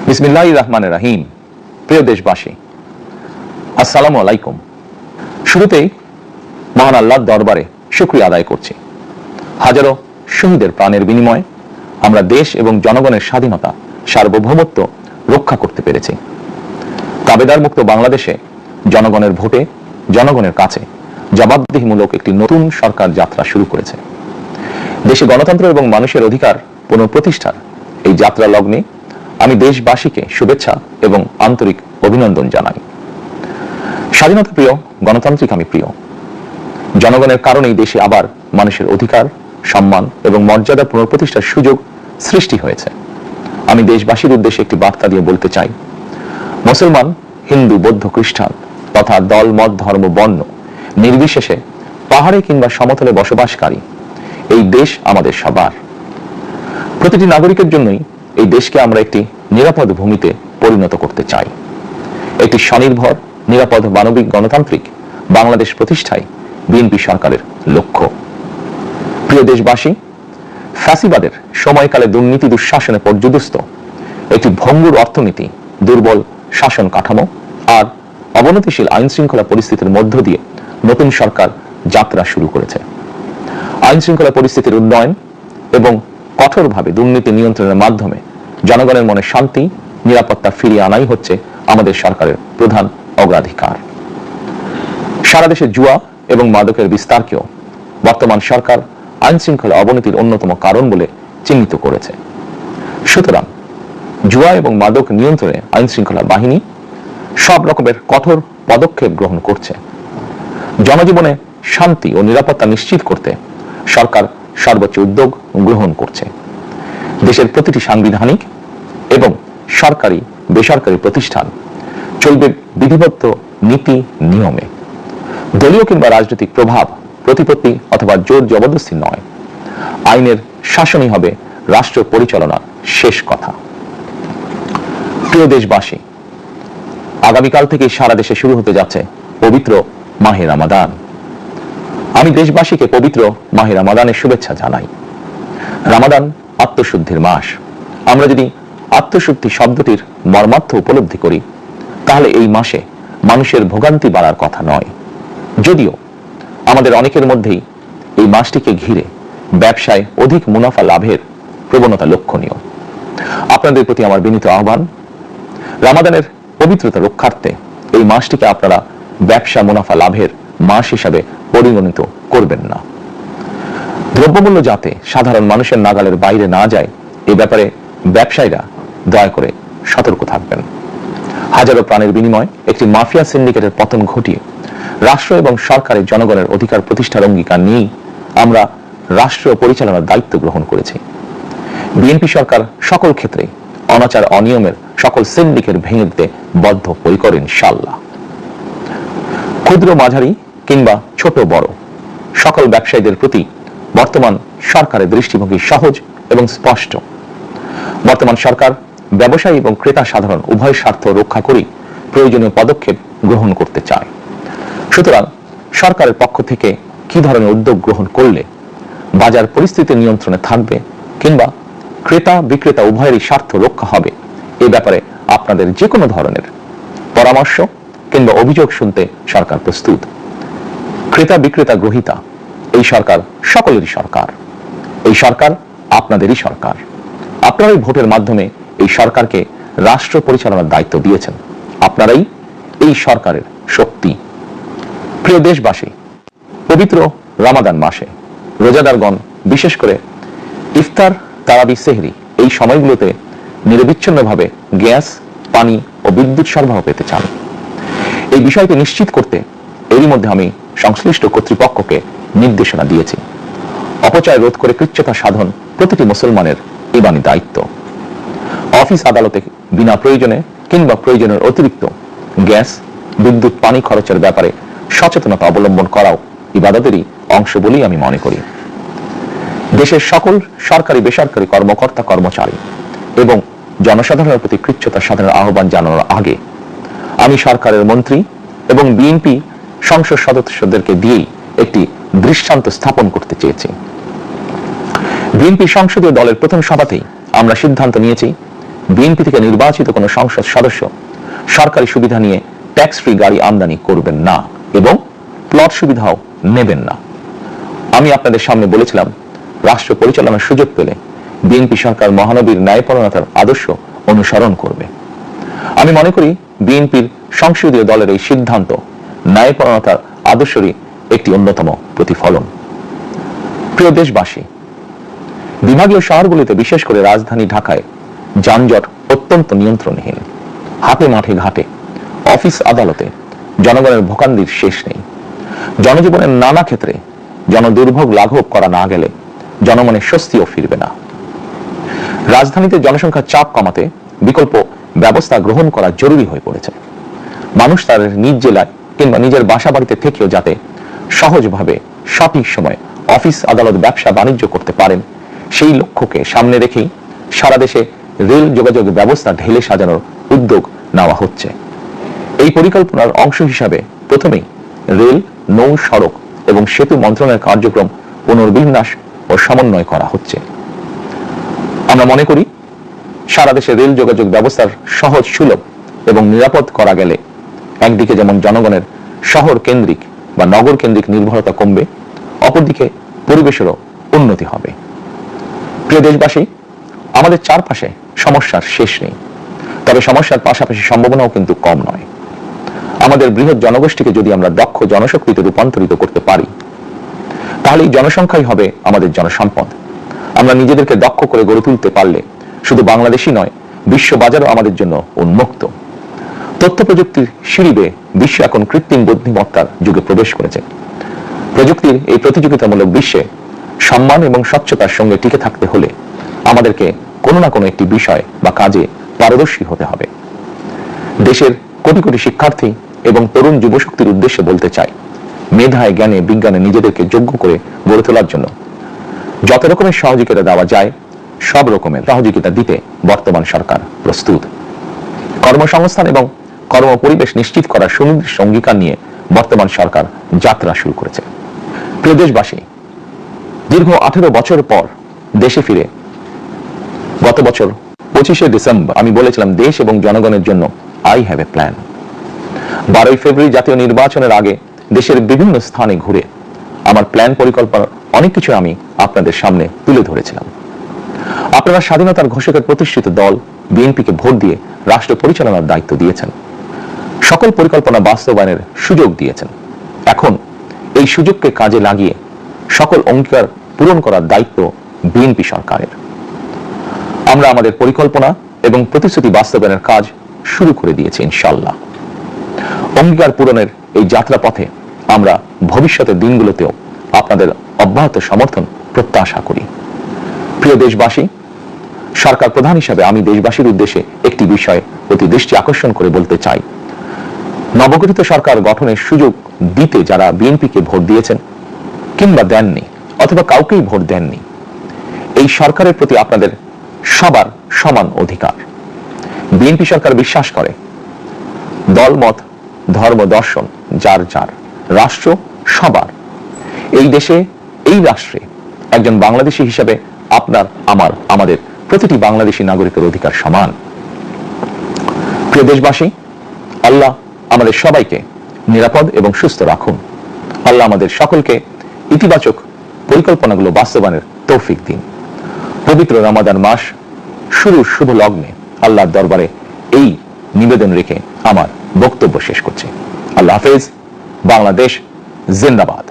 বিসমিল্লাহির রহমানির রহিম। প্রিয় দেশবাসী, আসসালামু আলাইকুম। শুরুতেই মহান আল্লাহর দরবারে শুকরিয়া আদায় করছি। হাজারো শহীদের প্রাণের বিনিময়ে আমরা দেশ এবং জনগণের স্বাধীনতা, সার্বভৌমত্ব রক্ষা করতে পেরেছি। তাবেদার মুক্ত বাংলাদেশে জনগণের ভোটে, জনগণের কাছে জবাবদিহিমূলক একটি নতুন সরকার যাত্রা শুরু করেছে। দেশে গণতন্ত্র এবং মানুষের অধিকার পুনঃপ্রতিষ্ঠার এই যাত্রা লগ্নে আমি দেশবাসীকে শুভেচ্ছা এবং আন্তরিক অভিনন্দন জানাই। স্বাধীনতা প্রিয়, গণতান্ত্রিক আমি প্রিয়। জনগণের কারণেই দেশে আবার মানুষের অধিকার, সম্মান এবং মর্যাদা পুনঃপ্রতিষ্ঠার সুযোগ সৃষ্টি হয়েছে। আমি দেশবাসীর উদ্দেশ্যে একটি বার্তা দিয়ে বলতে চাই, মুসলমান, হিন্দু, বৌদ্ধ, খ্রিস্টান তথা দল, মত, ধর্ম, বর্ণ নির্বিশেষে পাহাড়ে কিংবা সমতলে বসবাসকারী এই দেশ আমাদের সবার। প্রতিটি নাগরিকের জন্যই এই দেশকে আমরা একটি নিরাপদ ভূমিতে পরিণত করতে চাই। একটি স্বনির্ভর, নিরাপদ, মানবিক, গণতান্ত্রিক বাংলাদেশ প্রতিষ্ঠায় বিএনপি সরকারের লক্ষ্য। প্রিয় দেশবাসী, ফ্যাসিবাদের সময়কালে দুর্নীতি, দুঃশাসনে পর্যুদস্ত একটি ভঙ্গুর অর্থনীতি, দুর্বল শাসন কাঠামো আর অবনতিশীল আইন শৃঙ্খলা পরিস্থিতির মধ্য দিয়ে নতুন সরকার যাত্রা শুরু করেছে। আইন শৃঙ্খলা পরিস্থিতির উন্নয়ন এবং কঠোরভাবে দুর্নীতি নিয়ন্ত্রণের মাধ্যমে জনগণের মনে শান্তি, নিরাপত্তা ফিরিয়ে আনাই হচ্ছে আমাদের সরকারের প্রধান অগ্রাধিকার। সারা দেশে জুয়া এবং মাদকের বিস্তারকেও বর্তমান সরকার আইন শৃঙ্খলা অবনতির অন্যতম কারণ বলে চিহ্নিত করেছে। সুতরাং জুয়া এবং মাদক নিয়ন্ত্রণে আইন শৃঙ্খলা বাহিনী সব রকমের কঠোর পদক্ষেপ গ্রহণ করছে। জনজীবনে শান্তি ও নিরাপত্তা নিশ্চিত করতে সরকার সর্বোচ্চ উদ্যোগ গ্রহণ করছে। দেশের প্রতিটি সাংবিধানিক এবং সরকারি, বেসরকারি প্রতিষ্ঠান চলবে বিধিবদ্ধ নীতি নিয়মে। দলীয় কিংবা রাজনৈতিক প্রভাব, প্রতিপত্তি অথবা জোর জবরদস্তি নয়। আইনের শাসনই হবে রাষ্ট্র পরিচালনার শেষ কথা। প্রিয় দেশবাসী, আগামীকাল থেকে সারা দেশে শুরু হতে যাচ্ছে পবিত্র মাহে রমাদান। আমি দেশবাসীকে পবিত্র মাহে রমাদানের শুভেচ্ছা জানাই। রমাদান আত্মশুদ্ধির মাস। আমরা যদি আত্মশুদ্ধি শব্দটির মর্মার্থ উপলব্ধি করি, তাহলে এই মাসে মানুষের ভোগান্তি বাড়ার কথা নয়। যদিও আমাদের অনেকের মধ্যেই এই মাসটিকে ঘিরে ব্যবসায় অধিক মুনাফা লাভের প্রবণতা লক্ষণীয়। আপনাদের প্রতি আমার বিনীত আহ্বান, রমাদানের পবিত্রতা রক্ষার্থে এই মাসটিকে আপনারা ব্যবসা মুনাফা লাভের মাস হিসাবে পরিগণিত করবেন না। দ্রব্যমূল্য যাতে সাধারণ মানুষের নাগালের বাইরে না যায়, এ ব্যাপারে ব্যবসায়ীরা দয়া করে সতর্ক থাকবেন। হাজারো প্রাণের বিনিময়ে একটি মাফিয়া সিন্ডিকেটের পতন ঘটিয়ে রাষ্ট্র এবং সরকারের জনগণের অধিকার প্রতিষ্ঠার অঙ্গীকার নিয়েই আমরা রাষ্ট্র পরিচালনার দায়িত্ব গ্রহণ করেছি। বিএনপি সরকার সকল ক্ষেত্রে অনাচার, অনিয়মের সকল সিন্ডিকেট ভেঙে দিতে বদ্ধপরিকর ইনশাআল্লাহ। ক্ষুদ্র, মাঝারি কিংবা ছোট বড় সকল ব্যবসায়ীদের প্রতি বর্তমান সরকারের দৃষ্টিভঙ্গি সহজ এবং স্পষ্ট। বর্তমান সরকার ব্যবসায়ী এবং ক্রেতা সাধারণ উভয় স্বার্থ রক্ষা করেই প্রয়োজনীয় পদক্ষেপ গ্রহণ করতে চায়। সুতরাং সরকারের পক্ষ থেকে কি ধরনের উদ্যোগ গ্রহণ করলে বাজার পরিস্থিতি নিয়ন্ত্রণে থাকবে কিংবা ক্রেতা বিক্রেতা উভয়েরই স্বার্থ রক্ষা হবে, এ ব্যাপারে আপনাদের যে কোনো ধরনের পরামর্শ কিংবা অভিযোগ শুনতে সরকার প্রস্তুত। ক্রেতা বিক্রেতা গ্রহীতা এই সরকার সকলেরই সরকার। এই সরকার আপনাদেরই সরকার। আপনারাই ভোটের মাধ্যমে এই সরকারকে রাষ্ট্র পরিচালনার দায়িত্ব দিয়েছেন। আপনারাই এই সরকারের শক্তি। প্রিয় দেশবাসী, পবিত্র রমাদান মাসে রোজাদারগণ বিশেষ করে ইফতার, তারাবি, সেহরি এই সময়গুলোতে নিরবিচ্ছিন্নভাবে গ্যাস, পানি ও বিদ্যুৎ সরবরাহ পেতে চান। এই বিষয়কে নিশ্চিত করতে এরই মধ্যে আমি সংশ্লিষ্ট কর্তৃপক্ষকে নির্দেশনা দিয়েছি। অপচয় রোধ করে কৃচ্ছতা সাধন প্রতিটি মুসলমানের ইমানি দায়িত্ব। অফিস আদালতে বিনা প্রয়োজনে কিংবা প্রয়োজনের অতিরিক্ত গ্যাস, বিদ্যুৎ, পানি খরচের ব্যাপারে সচেতনতা অবলম্বন করাও ইবাদতেরই অংশ বলেই আমি মনে করি। দেশের সকল সরকারি, বেসরকারি কর্মকর্তা, কর্মচারী এবং জনসাধারণের প্রতি কৃচ্ছতা সাধনের আহ্বান জানানোর আগে আমি সরকারের মন্ত্রী এবং বিএনপি সংসদ সদস্যদেরকে দিয়েই একটি দৃষ্টান্ত স্থাপন করতে চেয়েছি। বিএনপি সংসদীয় দলের প্রথম সভাতেই আমরা সিদ্ধান্ত নিয়েছি বিএনপি থেকে নির্বাচিত কোনো সংসদ সদস্য সরকারি সুবিধা নিয়ে ট্যাক্স ফ্রি গাড়ি আমদানি করবেন না এবং প্লট সুবিধাও নেবেন না। আমি আপনাদের সামনে বলেছিলাম, রাষ্ট্র পরিচালনার সুযোগ পেলে বিএনপি সরকার মহানবীর ন্যায়পরায়ণতার আদর্শ অনুসরণ করবে। আমি মনে করি বিএনপির সংসদীয় দলের এই সিদ্ধান্ত ন্যায়পরায়ণতার আদর্শেরই একটি অন্যতম প্রতিফলন। প্রিয় দেশবাসী, বিভাগীয় শহরগুলিতে বিশেষ করে রাজধানী ঢাকায় যানজট অত্যন্ত নিয়ন্ত্রণহীন। হাটে মাঠে ঘাটে, অফিস আদালতে জনগণের ভোগান্তির শেষ নেই। জনজীবনের নানা ক্ষেত্রে জনদুর্ভোগ লাঘব করা না গেলে জনমনে স্বস্তিও ফিরবে না। রাজধানীতে জনসংখ্যার চাপ কমাতে বিকল্প ব্যবস্থা গ্রহণ করা জরুরি হয়ে পড়েছে। মানুষ তার নিজ জেলায় কিংবা নিজের বাসা বাড়িতে থেকেও যাতে সহজভাবে সঠিক সময়ে অফিস আদালত ব্যবসা বাণিজ্য করতে পারেন, সেই লক্ষ্যকে সামনে রেখেই সারা দেশে রেল যোগাযোগ ব্যবস্থা ঢেলে সাজানোর উদ্যোগ নেওয়া হচ্ছে। এই পরিকল্পনার অংশ হিসাবে প্রথমেই রেল, নৌ, সড়ক এবং সেতু মন্ত্রণালয়ের কার্যক্রম পুনর্বিন্যাস ও সমন্বয় করা হচ্ছে। আমরা মনে করি সারা দেশে রেল যোগাযোগ ব্যবস্থার সহজ, সুলভ এবং নিরাপদ করা গেলে একদিকে যেমন জনগণের শহর কেন্দ্রিক বা নগর কেন্দ্রিক নির্ভরতা কমবে, অপরদিকে পরিবেশেরও উন্নতি হবে। প্রিয় দেশবাসী, আমাদের চারপাশে সমস্যার শেষ নেই, তবে সমস্যার পাশাপাশি সম্ভাবনাও কিন্তু কম নয়। আমাদের বৃহৎ জনগোষ্ঠীকে যদি আমরা দক্ষ জনশক্তিতে রূপান্তরিত করতে পারি, তাহলে এই জনসংখ্যাই হবে আমাদের জনসম্পদ। আমরা নিজেদেরকে দক্ষ করে গড়ে তুলতে পারলে শুধু বাংলাদেশই নয়, বিশ্ব বাজারও আমাদের জন্য উন্মুক্ত। তথ্য প্রযুক্তির সিঁড়ি বেয়ে বিশ্ব এখন কৃত্রিম বুদ্ধিমত্তার যুগে প্রবেশ করেছে। প্রযুক্তির এই প্রতিযোগিতামূলক বিশ্বে সম্মান এবং স্বচ্ছতার সঙ্গে টিকে থাকতে হলে আমাদেরকে কোনো না কোনো একটি বিষয় বা কাজে পারদর্শী হতে হবে। দেশের কোটি কোটি শিক্ষার্থী এবং তরুণ যুবশক্তির উদ্দেশ্যে বলতে চাই, মেধায়, জ্ঞানে, বিজ্ঞানে নিজেদেরকে যোগ্য করে গড়ে তোলার জন্য যত রকমের সহযোগিতা দেওয়া যায় সব রকমের সহযোগিতা দিতে বর্তমান সরকার প্রস্তুত। কর্মসংস্থান এবং কর্ম পরিবেশ নিশ্চিত করার সুনির্দিষ্ট অঙ্গীকার নিয়ে বর্তমান সরকার যাত্রা শুরু করেছে। প্রিয় দেশবাসী, দীর্ঘ 18 বছর পর দেশে ফিরে গত বছর 25শে ডিসেম্বর আমি বলেছিলাম, দেশ এবং জনগণের জন্য আই হ্যাভ এ প্ল্যান। 12ই ফেব্রুয়ারি জাতীয় নির্বাচনের আগে দেশের বিভিন্ন স্থানে ঘুরে আমার প্ল্যান পরিকল্পনার অনেক কিছু আমি আপনাদের সামনে তুলে ধরেছিলাম। আপনারা স্বাধীনতার ঘোষকের প্রতিষ্ঠিত দল বিএনপিকে ভোট দিয়ে রাষ্ট্র পরিচালনার দায়িত্ব দিয়েছেন, সকল পরিকল্পনা বাস্তবায়নের সুযোগ দিয়েছেন। এখন এই সুযোগকে কাজে লাগিয়ে সকল অঙ্গীকার পূরণ করার দায়িত্ব বিএনপি সরকারের। আমরা আমাদের পরিকল্পনা এবং প্রতিশ্রুতি বাস্তবায়নের কাজ শুরু করে দিয়েছি ইনশাআল্লাহ। অঙ্গীকার পূরণের এই যাত্রা পথে আমরা ভবিষ্যতের দিনগুলোতেও আপনাদের অব্যাহত সমর্থন প্রত্যাশা করি। প্রিয় দেশবাসী, সরকার প্রধান হিসাবে আমি দেশবাসীর উদ্দেশ্যে একটি বিষয় অতি দৃষ্টি আকর্ষণ করে বলতে চাই। নবগঠিত সরকার গঠনের সুযোগ দিতে যারা বিএনপিকে ভোট দিয়েছেন কিংবা দেননি অথবা কাউকেই ভোট দেননি, এই সরকারের প্রতি আপনাদের সবার সমান অধিকার। বিএনপি সরকার বিশ্বাস করে দলমত, ধর্ম, দর্শন যার যার, রাষ্ট্র সবার। এই দেশে, এই রাষ্ট্রে একজন বাংলাদেশী হিসাবে আপনার, আমার, আমাদের প্রতিটি বাংলাদেশী নাগরিকের অধিকার সমান। প্রিয় দেশবাসী, আল্লাহ আমাদের সবাইকে নিরাপদ এবং সুস্থ রাখুন। আল্লাহ আমাদের সকলকে ইতিবাচক পরিকল্পনাগুলো বাস্তবায়নের তৌফিক দিন। পবিত্র রমাদান মাস শুরুর শুভ লগ্নে আল্লাহর দরবারে এই নিবেদন রেখে আমার বক্তব্য শেষ করছি। আল্লাহ হাফেজ। বাংলাদেশ জিন্দাবাদ।